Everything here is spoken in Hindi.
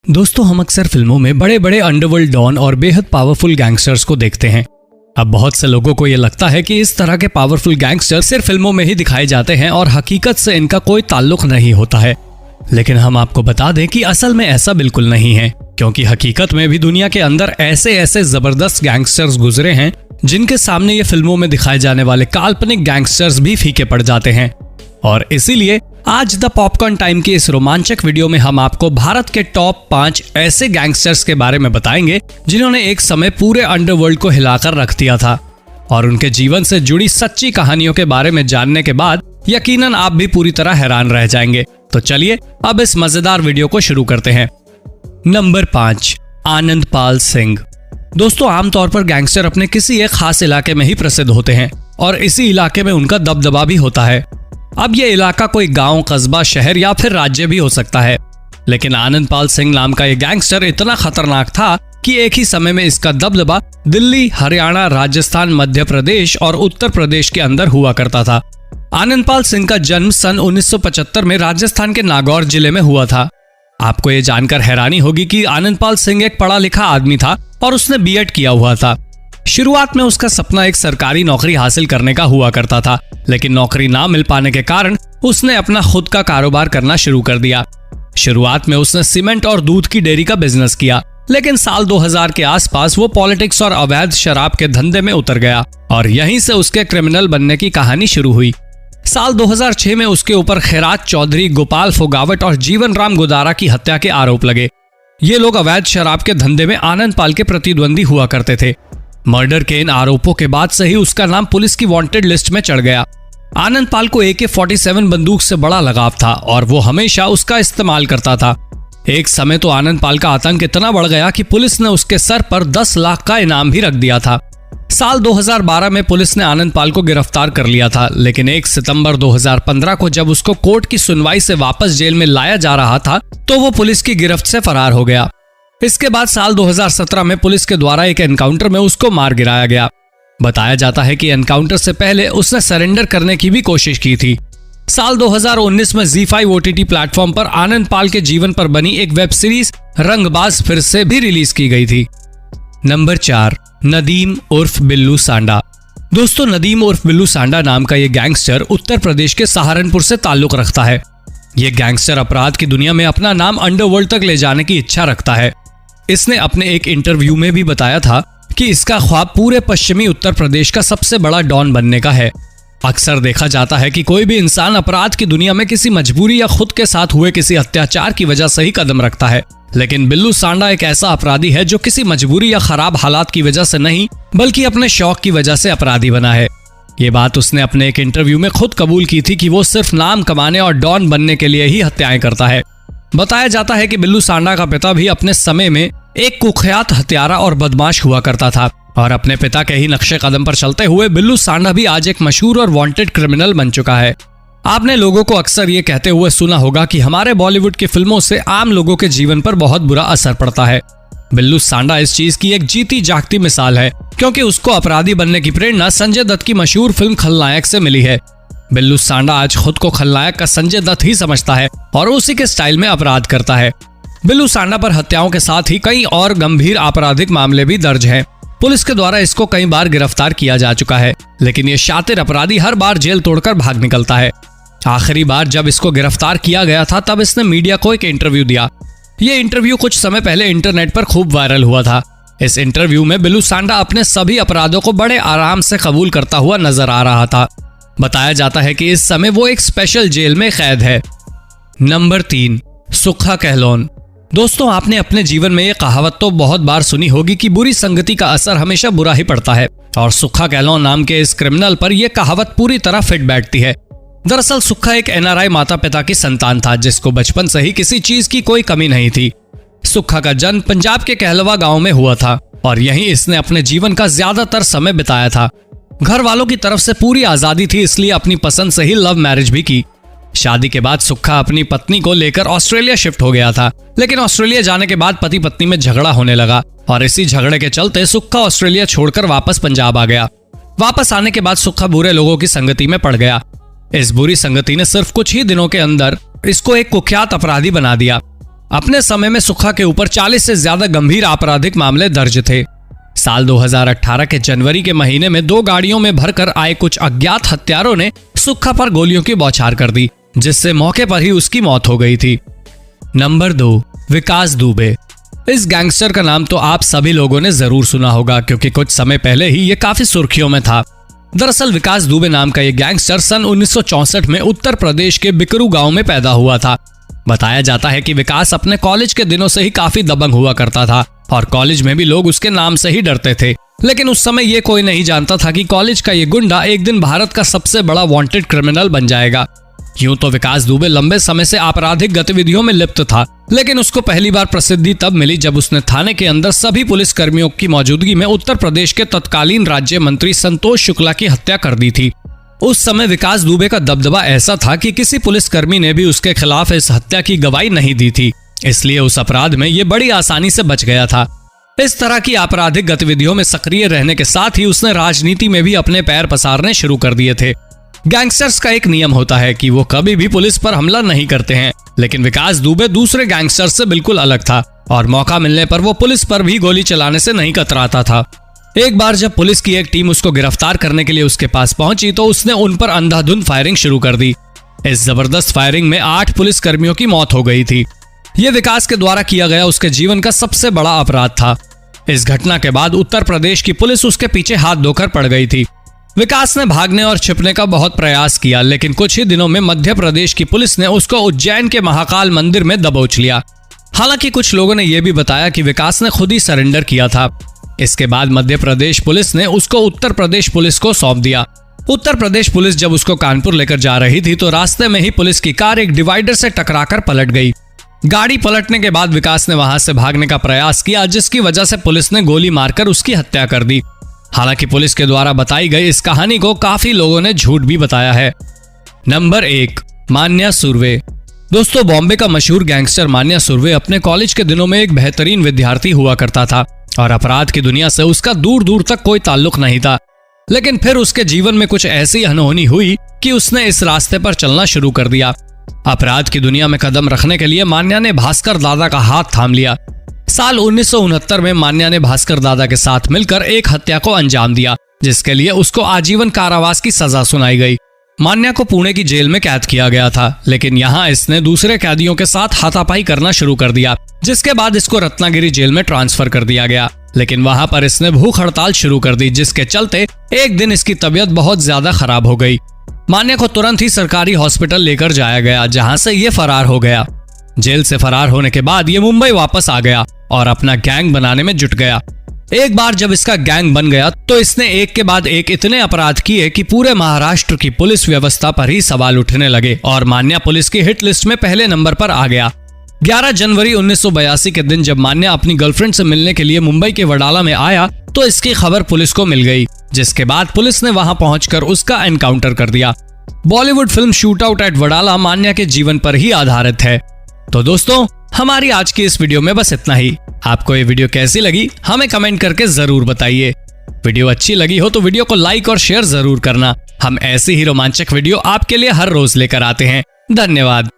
दोस्तों, हम अक्सर फिल्मों में बड़े बड़े अंडरवर्ल्ड डॉन और बेहद पावरफुल गैंगस्टर्स को देखते हैं। अब बहुत से लोगों को ये लगता है कि इस तरह के पावरफुल गैंगस्टर सिर्फ फिल्मों में ही दिखाए जाते हैं और हकीकत से इनका कोई ताल्लुक नहीं होता है। लेकिन हम आपको बता दें कि असल में ऐसा बिल्कुल नहीं है, क्योंकि हकीकत में भी दुनिया के अंदर ऐसे ऐसे जबरदस्त गैंगस्टर्स गुजरे हैं जिनके सामने ये फिल्मों में दिखाए जाने वाले काल्पनिक गैंगस्टर्स भी फीके पड़ जाते हैं। और इसीलिए आज द पॉपकॉर्न टाइम की इस रोमांचक वीडियो में हम आपको भारत के टॉप 5 ऐसे गैंगस्टर्स के बारे में बताएंगे जिन्होंने एक समय पूरे अंडरवर्ल्ड को हिलाकर रख दिया था। और उनके जीवन से जुड़ी सच्ची कहानियों के बारे में जानने के बाद यकीनन आप भी पूरी तरह हैरान रह जाएंगे। तो चलिए अब इस मजेदार वीडियो को शुरू करते हैं। नंबर 5, आनंदपाल सिंह। दोस्तों, आमतौर पर गैंगस्टर अपने किसी एक खास इलाके में ही प्रसिद्ध होते हैं और इसी इलाके में उनका दबदबा भी होता है। अब यह इलाका कोई गांव, कस्बा, शहर या फिर राज्य भी हो सकता है। लेकिन आनंदपाल सिंह नाम का यह गैंगस्टर इतना खतरनाक था कि एक ही समय में इसका दबदबा दिल्ली, हरियाणा, राजस्थान, मध्य प्रदेश और उत्तर प्रदेश के अंदर हुआ करता था। आनंदपाल सिंह का जन्म सन 1975 में राजस्थान के नागौर जिले में हुआ था। आपको ये जानकर हैरानी होगी कि आनंदपाल सिंह एक पढ़ा लिखा आदमी था और उसने बीएड किया हुआ था। शुरुआत में उसका सपना एक सरकारी नौकरी हासिल करने का हुआ करता था, लेकिन नौकरी ना मिल पाने के कारण उसने अपना खुद का कारोबार करना शुरू कर दिया। शुरुआत में उसने सीमेंट और दूध की डेयरी का बिजनेस किया, लेकिन साल 2000 के आसपास वो पॉलिटिक्स और अवैध शराब के धंधे में उतर गया और यहीं से उसके क्रिमिनल बनने की कहानी शुरू हुई। साल 2006 में उसके ऊपर खैरात चौधरी, गोपाल फोगावट और जीवन राम गुदारा की हत्या के आरोप लगे। ये लोग अवैध शराब के धंधे में आनंदपाल के प्रतिद्वंदी हुआ करते थे। मर्डर के इन आरोपों के बाद से ही उसका नाम पुलिस की वांटेड लिस्ट में चढ़ गया। आनंदपाल को AK-47 बंदूक से बड़ा लगाव था और वो हमेशा उसका इस्तेमाल करता था। एक समय तो आनंदपाल का आतंक इतना बढ़ गया कि पुलिस ने उसके सर पर 10 लाख का इनाम भी रख दिया था। साल 2012 में पुलिस ने आनंदपाल को गिरफ्तार कर लिया था, लेकिन 1 सितंबर 2015 को जब उसको कोर्ट की सुनवाई से वापस जेल में लाया जा रहा था तो वो पुलिस की गिरफ्त से फरार हो गया। इसके बाद साल 2017 में पुलिस के द्वारा एक एनकाउंटर में उसको मार गिराया गया। बताया जाता है कि एनकाउंटर से पहले उसने सरेंडर करने की भी कोशिश की थी। साल 2019 में ZEE5 OTT प्लेटफॉर्म पर आनंदपाल के जीवन पर बनी एक वेब सीरीज रंगबाज फिर से भी रिलीज की गई थी। नंबर 4, नदीम उर्फ बिल्लू सांडा। दोस्तों, नदीम उर्फ बिल्लू सांडा नाम का ये गैंगस्टर उत्तर प्रदेश के सहारनपुर से ताल्लुक रखता है। ये गैंगस्टर अपराध की दुनिया में अपना नाम अंडरवर्ल्ड तक ले जाने की इच्छा रखता है। इसने अपने एक इंटरव्यू में भी बताया था कि इसका ख्वाब पूरे पश्चिमी उत्तर प्रदेश का सबसे बड़ा डॉन बनने का है। अक्सर देखा जाता है कि कोई भी इंसान अपराध की दुनिया में किसी मजबूरी या खुद के साथ हुए किसी अत्याचार की वजह से ही कदम रखता है, लेकिन बिल्लू सांडा एक ऐसा अपराधी है जो किसी मजबूरी या खराब हालात की वजह से नहीं बल्कि अपने शौक की वजह से अपराधी बना है। ये बात उसने अपने एक इंटरव्यू में खुद कबूल की थी कि वो सिर्फ नाम कमाने और डॉन बनने के लिए ही हत्याएं करता है। बताया जाता है कि बिल्लू सांडा का पिता भी अपने समय में एक कुख्यात हत्यारा और बदमाश हुआ करता था और अपने पिता के ही नक्शे कदम पर चलते हुए बिल्लू सांडा भी आज एक मशहूर और वांटेड क्रिमिनल बन चुका है। आपने लोगों को अक्सर ये कहते हुए सुना होगा कि हमारे बॉलीवुड की फिल्मों से आम लोगों के जीवन पर बहुत बुरा असर पड़ता है। बिल्लू सांडा इस चीज की एक जीती जागती मिसाल है, क्योंकि उसको अपराधी बनने की प्रेरणा संजय दत्त की मशहूर फिल्म खलनायक से मिली है। बिल्लू सांडा आज खुद को खलनायक का संजय दत्त ही समझता है और उसी के स्टाइल में अपराध करता है। बिल्लू सांडा पर हत्याओं के साथ ही कई और गंभीर आपराधिक मामले भी दर्ज हैं। पुलिस के द्वारा इसको कई बार गिरफ्तार किया जा चुका है, लेकिन ये शातिर अपराधी हर बार जेल तोड़कर भाग निकलता है। आखिरी बार जब इसको गिरफ्तार किया गया था तब इसने मीडिया को एक इंटरव्यू दिया। ये इंटरव्यू कुछ समय पहले इंटरनेट पर खूब वायरल हुआ था। इस इंटरव्यू में बिल्लू सांडा अपने सभी अपराधों को बड़े आराम से कबूल करता हुआ नजर आ रहा था। बताया जाता है कि इस समय वो एक स्पेशल जेल में कैद है। नंबर 3, सुक्खा कहलोन। दोस्तों, आपने अपने जीवन में ये कहावत तो बहुत बार सुनी होगी कि बुरी संगति का असर हमेशा बुरा ही पड़ता है, और सुक्खा कहलोन नाम के इस क्रिमिनल पर यह कहावत पूरी तरह फिट बैठती है। दरअसल सुक्खा एक NRI माता पिता की संतान था जिसको बचपन से ही किसी चीज की कोई कमी नहीं थी। सुक्खा का जन्म पंजाब के कहलवा गांव में हुआ था और यहीं इसने अपने जीवन का ज्यादातर समय बिताया था। घर वालों की तरफ से पूरी आजादी थी, इसलिए अपनी पसंद से ही लव मैरिज भी की। शादी के बाद सुक्खा अपनी पत्नी को लेकर ऑस्ट्रेलिया शिफ्ट हो गया था, लेकिन ऑस्ट्रेलिया जाने के बाद पति पत्नी में झगड़ा होने लगा और इसी झगड़े के चलते सुक्खा ऑस्ट्रेलिया छोड़कर वापस पंजाब आ गया। वापस आने के बाद सुक्खा बुरे लोगों की संगति में पड़ गया। इस बुरी संगति ने सिर्फ कुछ ही दिनों के अंदर इसको एक कुख्यात अपराधी बना दिया। अपने समय में सुक्खा के ऊपर 40 से ज्यादा गंभीर आपराधिक मामले दर्ज थे। साल 2018 के जनवरी के महीने में 2 गाड़ियों में भरकर आए कुछ अज्ञात हत्यारों ने सुक्खा पर गोलियों की बौछार कर दी, जिससे मौके पर ही उसकी मौत हो गई थी। नंबर 2, विकास दुबे। इस गैंगस्टर का नाम तो आप सभी लोगों ने जरूर सुना होगा, क्योंकि कुछ समय पहले ही ये काफी सुर्खियों में था। दरअसल विकास दुबे नाम का ये गैंगस्टर सन 1964 में उत्तर प्रदेश के बिकरू गांव में पैदा हुआ था। बताया जाता है कि विकास अपने कॉलेज के दिनों से ही काफी दबंग हुआ करता था और कॉलेज में भी लोग उसके नाम से ही डरते थे। लेकिन उस समय ये कोई नहीं जानता था कि कॉलेज का ये गुंडा एक दिन भारत का सबसे बड़ा वांटेड क्रिमिनल बन जाएगा। यूं तो विकास दुबे लंबे समय से आपराधिक गतिविधियों में लिप्त था, लेकिन उसको पहली बार प्रसिद्धि तब मिली जब उसने थाने के अंदर सभी पुलिस कर्मियों की मौजूदगी में उत्तर प्रदेश के तत्कालीन राज्य मंत्री संतोष शुक्ला की हत्या कर दी थी। उस समय विकास दुबे का दबदबा ऐसा था कि किसी पुलिसकर्मी ने भी उसके खिलाफ इस हत्या की गवाही नहीं दी थी, इसलिए उस अपराध में ये बड़ी आसानी से बच गया था। इस तरह की आपराधिक गतिविधियों में सक्रिय रहने के साथ ही उसने राजनीति में भी अपने पैर पसारने शुरू कर दिए थे। गैंगस्टर्स का एक नियम होता है कि वो कभी भी पुलिस पर हमला नहीं करते हैं, लेकिन विकास दुबे दूसरे गैंगस्टर्स से बिल्कुल अलग था और मौका मिलने पर वो पुलिस पर भी गोली चलाने से नहीं कतराता था। एक बार जब पुलिस की एक टीम उसको गिरफ्तार करने के लिए उसके पास पहुंची तो उसने उन पर अंधाधुंध फायरिंग शुरू कर दी। इस जबरदस्त फायरिंग में 8 पुलिस कर्मियों की मौत हो गई थी। ये विकास के द्वारा किया गया उसके जीवन का सबसे बड़ा अपराध था। इस घटना के बाद उत्तर प्रदेश की पुलिस उसके पीछे हाथ धोकर पड़ गई थी। विकास ने भागने और छिपने का बहुत प्रयास किया, लेकिन कुछ ही दिनों में मध्य प्रदेश की पुलिस ने उसको उज्जैन के महाकाल मंदिर में दबोच लिया। हालांकि कुछ लोगों ने यह भी बताया कि विकास ने खुद ही सरेंडर किया था। इसके बाद मध्य प्रदेश पुलिस ने उसको उत्तर प्रदेश पुलिस को सौंप दिया। उत्तर प्रदेश पुलिस जब उसको कानपुर लेकर जा रही थी तो रास्ते में ही पुलिस की कार एक डिवाइडर से टकराकर पलट गई। गाड़ी पलटने के बाद विकास ने वहां से भागने का प्रयास किया, जिसकी वजह से पुलिस ने गोली मारकर उसकी हत्या कर दी। हालांकि पुलिस के द्वारा बताई गई इस कहानी को काफी लोगों ने झूठ भी बताया है। नंबर 1, मान्या सुर्वे। दोस्तों, बॉम्बे का मशहूर गैंगस्टर मान्या सुर्वे अपने कॉलेज के दिनों में एक बेहतरीन विद्यार्थी हुआ करता था और अपराध की दुनिया से उसका दूर दूर तक कोई ताल्लुक नहीं था। लेकिन फिर उसके जीवन में कुछ ऐसी अनहोनी हुई कि उसने इस रास्ते पर चलना शुरू कर दिया। अपराध की दुनिया में कदम रखने के लिए मान्या ने भास्कर दादा का हाथ थाम लिया। साल 1969 में मान्या ने भास्कर दादा के साथ मिलकर एक हत्या को अंजाम दिया, जिसके लिए उसको आजीवन कारावास की सजा सुनाई गई। मान्या को पुणे की जेल में कैद किया गया था, लेकिन यहाँ इसने दूसरे कैदियों के साथ हाथापाई करना शुरू कर दिया, जिसके बाद इसको रत्नागिरी जेल में ट्रांसफर कर दिया गया। लेकिन वहां पर इसने भूख हड़ताल शुरू कर दी, जिसके चलते एक दिन इसकी तबीयत बहुत ज्यादा खराब हो गई। मान्या को तुरंत ही सरकारी हॉस्पिटल लेकर जाया गया, जहां से ये फरार हो गया। जेल से फरार होने के बाद ये मुंबई वापस आ गया और अपना गैंग बनाने में जुट गया। एक बार जब इसका गैंग बन गया तो इसने एक के बाद एक इतने अपराध किए कि पूरे महाराष्ट्र की पुलिस व्यवस्था पर ही सवाल उठने लगे और मान्या पुलिस की हिट लिस्ट में पहले नंबर पर आ गया। 11 जनवरी 1982 के दिन जब मान्या अपनी गर्लफ्रेंड से मिलने के लिए मुंबई के वडाला में आया तो इसकी खबर पुलिस को मिल गई, जिसके बाद पुलिस ने वहां पहुंचकर उसका एनकाउंटर कर दिया। Bollywood film shootout at Wadala Manya के जीवन पर ही आधारित है। तो दोस्तों, हमारी आज की इस वीडियो में बस इतना ही। आपको ये वीडियो कैसी लगी हमें कमेंट करके जरूर बताइए। वीडियो अच्छी लगी हो तो वीडियो को लाइक और शेयर जरूर करना। हम ऐसी ही रोमांचक वीडियो आपके लिए हर रोज लेकर आते हैं। धन्यवाद।